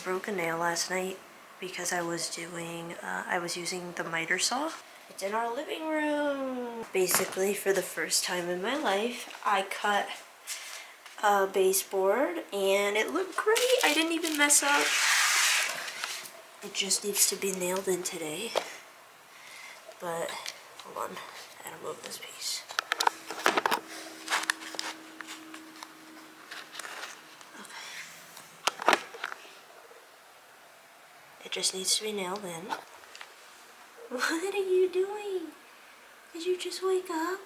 broke a nail last night because I was using the miter saw. It's in our living room. Basically, for the first time in my life, I cut a baseboard and it looked great. I didn't even mess up. It just needs to be nailed in today. But, hold on, I gotta move this piece. Okay. It just needs to be nailed in. What are you doing? Did you just wake up?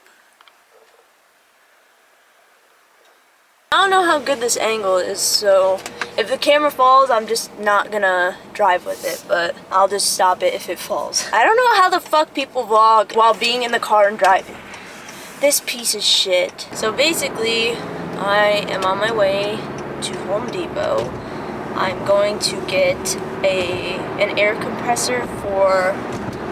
I don't know how good this angle is, so if the camera falls, I'm just not gonna drive with it, but I'll just stop it if it falls. I don't know how the fuck people vlog while being in the car and driving. This piece of shit. So basically, I am on my way to Home Depot. I'm going to get an air compressor for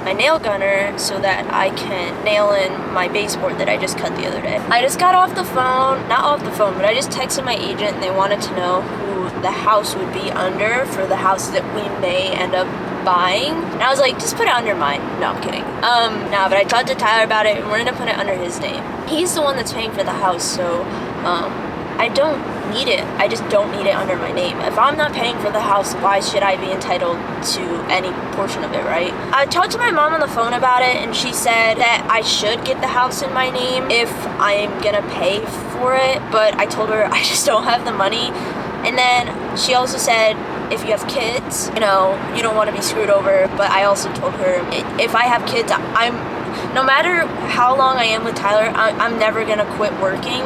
my nail gunner so that I can nail in my baseboard that I just cut the other day. I just got off the phone, not off the phone, but I just texted my agent and they wanted to know who the house would be under for the house that we may end up buying. And I was like, just put it under mine. No, I'm kidding. No, but I talked to Tyler about it and we're gonna put it under his name. He's the one that's paying for the house, so I don't need it. I just don't need it under my name. If I'm not paying for the house, why should I be entitled to any portion of it, right? I talked to my mom on the phone about it and she said that I should get the house in my name if I'm gonna pay for it, but I told her I just don't have the money. And then she also said if you have kids, you know, you don't want to be screwed over, but I also told her if I have kids, no matter how long I am with Tyler, I'm never gonna quit working.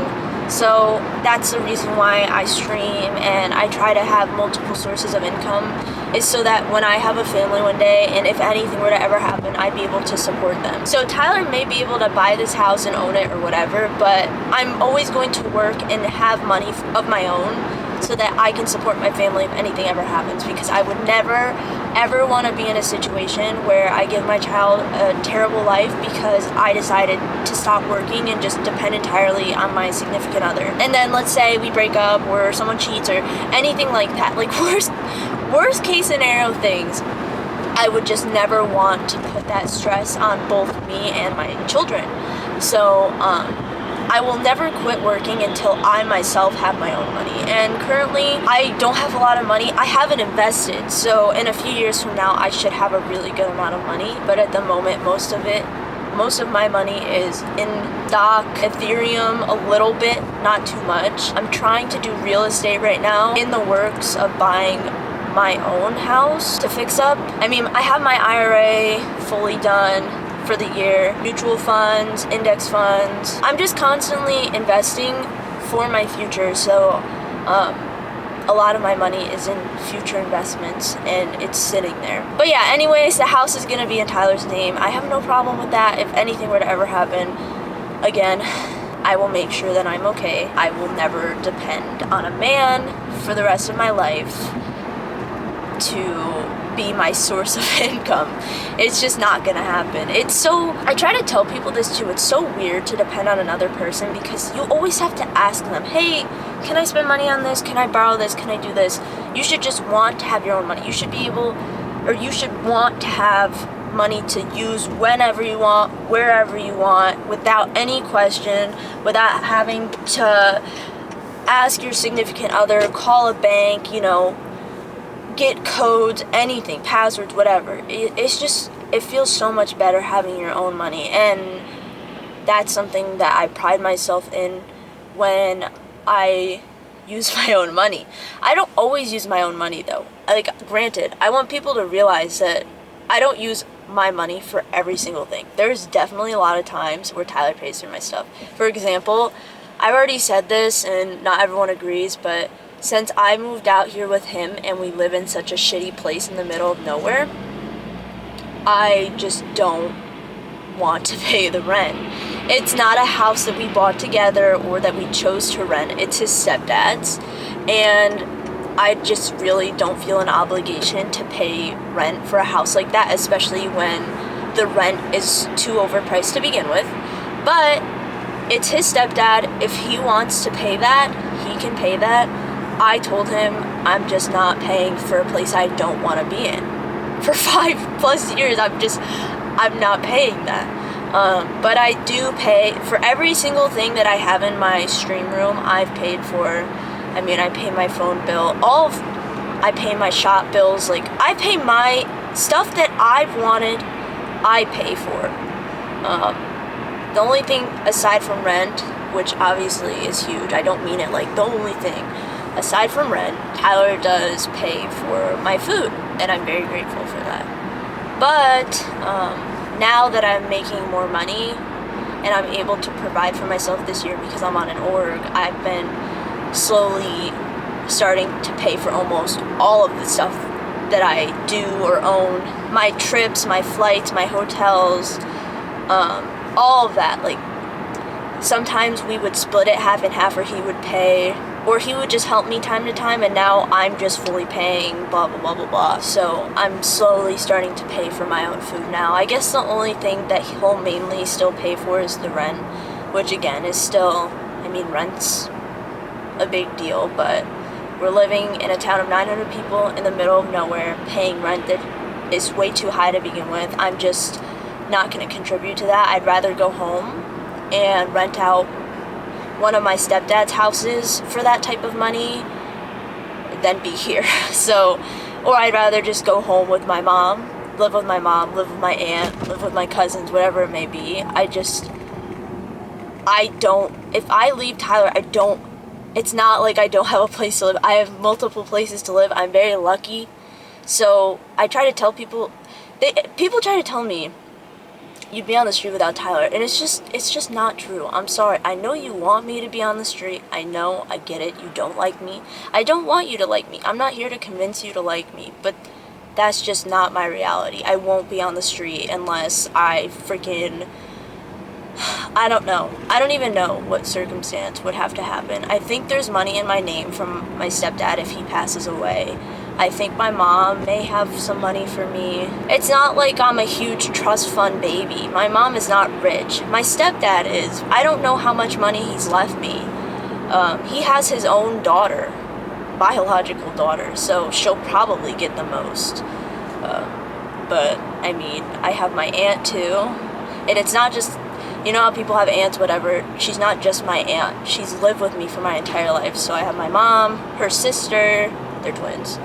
So that's the reason why I stream and I try to have multiple sources of income, is so that when I have a family one day and if anything were to ever happen, I'd be able to support them. So Tyler may be able to buy this house and own it or whatever, but I'm always going to work and have money of my own so that I can support my family if anything ever happens, because I would never ever want to be in a situation where I give my child a terrible life because I decided to stop working and just depend entirely on my significant other. And then let's say we break up or someone cheats or anything like that, like worst case scenario things, I would just never want to put that stress on both me and my children. So I will never quit working until I myself have my own money. And currently, I don't have a lot of money. I haven't invested, so in a few years from now, I should have a really good amount of money. But at the moment, most of my money is in stock, Ethereum, a little bit, not too much. I'm trying to do real estate right now, in the works of buying my own house to fix up. I mean, I have my IRA fully done for the year, mutual funds, index funds. I'm just constantly investing for my future, so a lot of my money is in future investments and it's sitting there. But yeah, anyways, the house is gonna be in Tyler's name. I have no problem with that. If anything were to ever happen, again, I will make sure that I'm okay. I will never depend on a man for the rest of my life to be my source of income. It's just not gonna happen. I try to tell people this too, it's so weird to depend on another person because you always have to ask them, hey, can I spend money on this? Can I borrow this? Can I do this? You should just want to have your own money. You should be able, or you should want to have money to use whenever you want, wherever you want, without any question, without having to ask your significant other, call a bank, you know, get codes, anything, passwords, whatever. It feels so much better having your own money, and that's something that I pride myself in when I use my own money. I don't always use my own money though. Like, granted, I want people to realize that I don't use my money for every single thing. There's definitely a lot of times where Tyler pays for my stuff. For example, I've already said this and not everyone agrees, but since I moved out here with him and we live in such a shitty place in the middle of nowhere, I just don't want to pay the rent. It's not a house that we bought together or that we chose to rent. It's his stepdad's, and I just really don't feel an obligation to pay rent for a house like that, especially when the rent is too overpriced to begin with. But it's his stepdad. If he wants to pay that, he can pay that. I told him I'm just not paying for a place I don't want to be in. For 5+ years, I'm not paying that. But I do pay for every single thing that I have in my stream room. I've paid for. I mean, I pay my phone bill. I pay my shop bills. Like, I pay my stuff that I've wanted. I pay for. The only thing aside from rent, which obviously is huge. I don't mean it like the only thing. Aside from rent, Tyler does pay for my food, and I'm very grateful for that. But now that I'm making more money and I'm able to provide for myself this year because I'm on an org, I've been slowly starting to pay for almost all of the stuff that I do or own. My trips, my flights, my hotels, all of that. Like, sometimes we would split it half and half, or he would pay, or he would just help me time to time, and now I'm just fully paying, blah, blah, blah, blah, blah. So I'm slowly starting to pay for my own food now. I guess the only thing that he'll mainly still pay for is the rent, which again is still, I mean, rent's a big deal, but we're living in a town of 900 people in the middle of nowhere, paying rent that is way too high to begin with. I'm just not going to contribute to that. I'd rather go home and rent out one of my stepdad's houses for that type of money than be here. So, or I'd rather just go home with my mom, live with my aunt, live with my cousins, whatever it may be. If I leave Tyler, it's not like I don't have a place to live. I have multiple places to live. I'm very lucky. So I try to tell people, people try to tell me, you'd be on the street without Tyler, and it's just not true. I'm sorry. I know you want me to be on the street. I know, I get it. You don't like me. I don't want you to like me. I'm not here to convince you to like me, but that's just not my reality. I won't be on the street unless I don't know. I don't even know what circumstance would have to happen. I think there's money in my name from my stepdad if he passes away. I think my mom may have some money for me. It's not like I'm a huge trust fund baby. My mom is not rich. My stepdad is. I don't know how much money he's left me. He has his own daughter, biological daughter, so she'll probably get the most. But, I mean, I have my aunt too, and it's not just, you know how people have aunts, whatever. She's not just my aunt. She's lived with me for my entire life. So I have my mom, her sister, they're twins.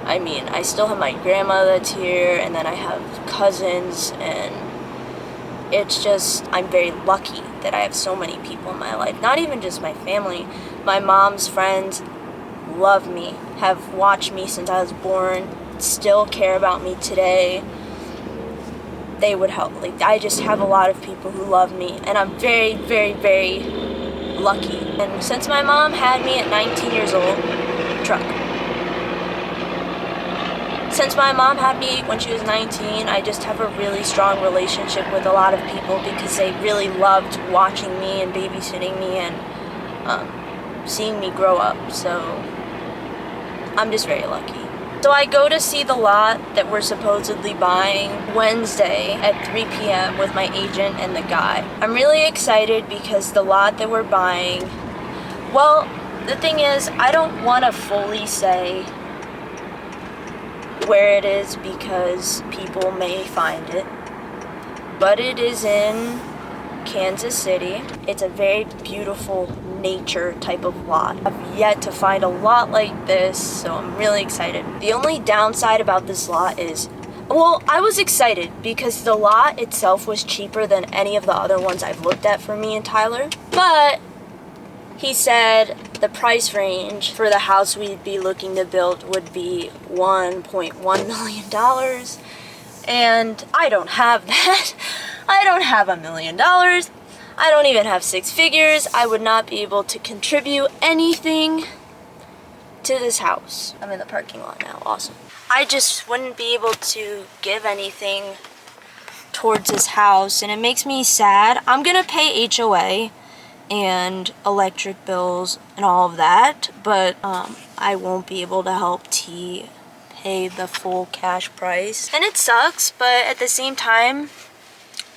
I mean, I still have my grandma that's here, and then I have cousins, and it's just, I'm very lucky that I have so many people in my life. Not even just my family. My mom's friends love me, have watched me since I was born, still care about me today. They would help. Like, I just have a lot of people who love me, and I'm very, very, very lucky. And since my mom had me at 19 years old, Since my mom had me when she was 19, I just have a really strong relationship with a lot of people because they really loved watching me and babysitting me and seeing me grow up. So I'm just very lucky. So I go to see the lot that we're supposedly buying Wednesday at 3 p.m. with my agent and the guy. I'm really excited because the lot that we're buying, well, the thing is, I don't want to fully say where it is because people may find it, but it is in Kansas City. It's a very beautiful nature type of lot. I've yet to find a lot like this, so I'm really excited. The only downside about this lot is, well, I was excited because the lot itself was cheaper than any of the other ones I've looked at for me and Tyler, but he said the price range for the house we'd be looking to build would be $1.1 million, and I don't have that. I don't have $1 million. I don't even have 6 figures. I would not be able to contribute anything to this house. I'm in the parking lot now. Awesome. I just wouldn't be able to give anything towards this house, and it makes me sad. I'm gonna pay HOA and electric bills and all of that, but I won't be able to help T pay the full cash price. And it sucks, but at the same time,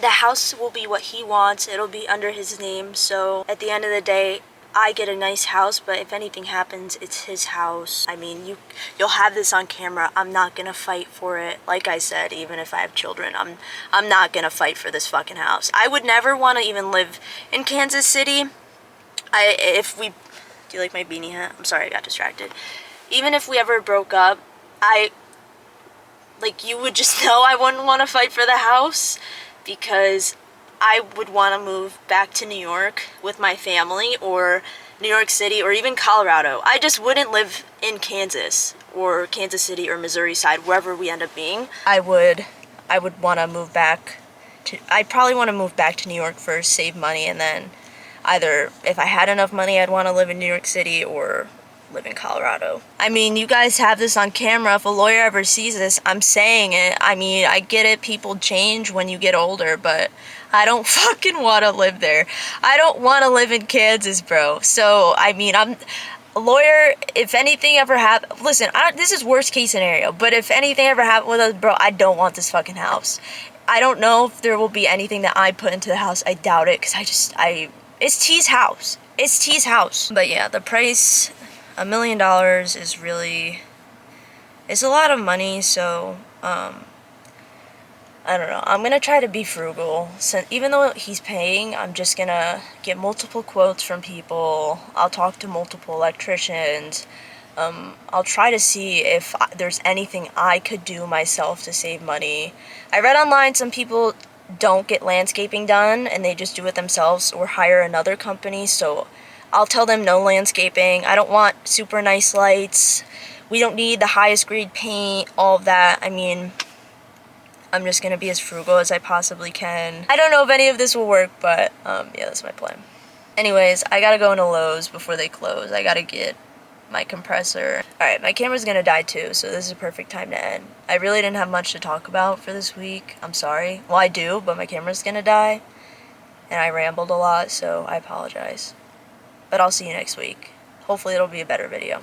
the house will be what he wants. It'll be under his name, so at the end of the day, I get a nice house, but if anything happens, it's his house. I mean, you'll have this on camera. I'm not gonna fight for it. Like I said, even if I have children, I'm not gonna fight for this fucking house. I would never want to even live in Kansas City. Do you like my beanie hat? I'm sorry, I got distracted. Even if we ever broke up, you would just know I wouldn't want to fight for the house, because I would want to move back to New York with my family, or New York City, or even Colorado. I just wouldn't live in Kansas or Kansas City or Missouri side, wherever we end up being. I would want to move back to, I'd probably want to move back to New York first, save money, and then either if I had enough money, I'd want to live in New York City or live in Colorado. I mean, you guys have this on camera. If a lawyer ever sees this, I'm saying it. I mean, I get it, people change when you get older, but I don't fucking want to live there. I don't want to live in Kansas, bro. So, I mean, I'm a lawyer. If anything ever happens, listen, this is worst case scenario, but if anything ever happened with us, bro, I don't want this fucking house. I don't know if there will be anything that I put into the house. I doubt it, because it's T's house. It's T's house. But yeah, the price, $1 million is really, it's a lot of money, so, I don't know. I'm gonna try to be frugal. So even though he's paying, I'm just gonna get multiple quotes from people. I'll talk to multiple electricians. I'll try to see if there's anything I could do myself to save money. I read online some people don't get landscaping done and they just do it themselves or hire another company, so I'll tell them no landscaping. I don't want super nice lights. We don't need the highest grade paint, all of that. I mean, I'm just gonna be as frugal as I possibly can. I don't know if any of this will work, but yeah, that's my plan. Anyways, I gotta go into Lowe's before they close. I gotta get my compressor. Alright, my camera's gonna die too, so this is a perfect time to end. I really didn't have much to talk about for this week. I'm sorry. Well, I do, but my camera's gonna die, and I rambled a lot, so I apologize. But I'll see you next week. Hopefully it'll be a better video.